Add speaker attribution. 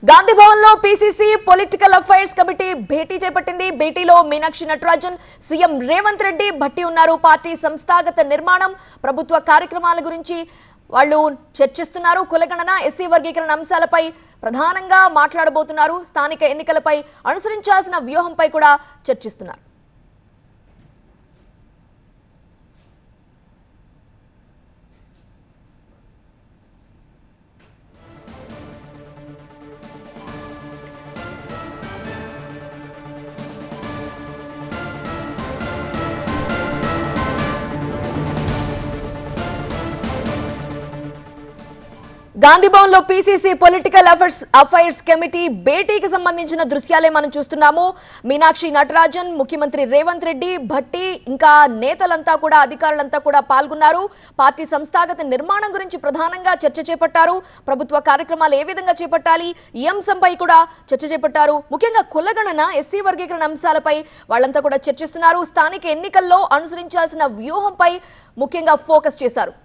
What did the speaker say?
Speaker 1: గాంధీ భవన్ లో PCC political affairs committee భేటీ చేపట్టింది. భేటీలో మీనాక్షి నటరాజన్, సీఎం రేవంత్ రెడ్డి, భట్టి ఉన్నారు. పార్టీ సంస్థాగత నిర్మాణం, ప్రభుత్వ కార్యక్రమాల గురించి వాళ్ళు చర్చిస్తున్నారు. కులగణన, ఎస్సీ వర్గీకరణ అంశాలపై ప్రధానంగా మాట్లాడబోతున్నారు. స్థానిక ఎన్నికలపై అనుసరించాల్సిన వ్యూహంపై కూడా చర్చిస్తున్నారు. గాంధీ భవన్ లో పీసీసీ పొలిటికల్ అఫైర్స్ కమిటీ భేటీకి సంబంధించిన దృశ్యాలే మనం చూస్తున్నాము. మీనాక్షి నటరాజన్, ముఖ్యమంత్రి రేవంత్ రెడ్డి, భట్టి ఇంకా నేతలంతా కూడా, అధికారులంతా కూడా పాల్గొన్నారు. పార్టీ సంస్థాగత నిర్మాణం గురించి ప్రధానంగా చర్చ చేపట్టారు. ప్రభుత్వ కార్యక్రమాలు ఏ విధంగా చేపట్టాలి, ఈ అంశంపై కూడా చర్చ చేపట్టారు. ముఖ్యంగా కులగణన, ఎస్సీ వర్గీకరణ అంశాలపై వాళ్ళంతా కూడా చర్చిస్తున్నారు. స్థానిక ఎన్నికల్లో అనుసరించాల్సిన వ్యూహంపై ముఖ్యంగా ఫోకస్ చేశారు.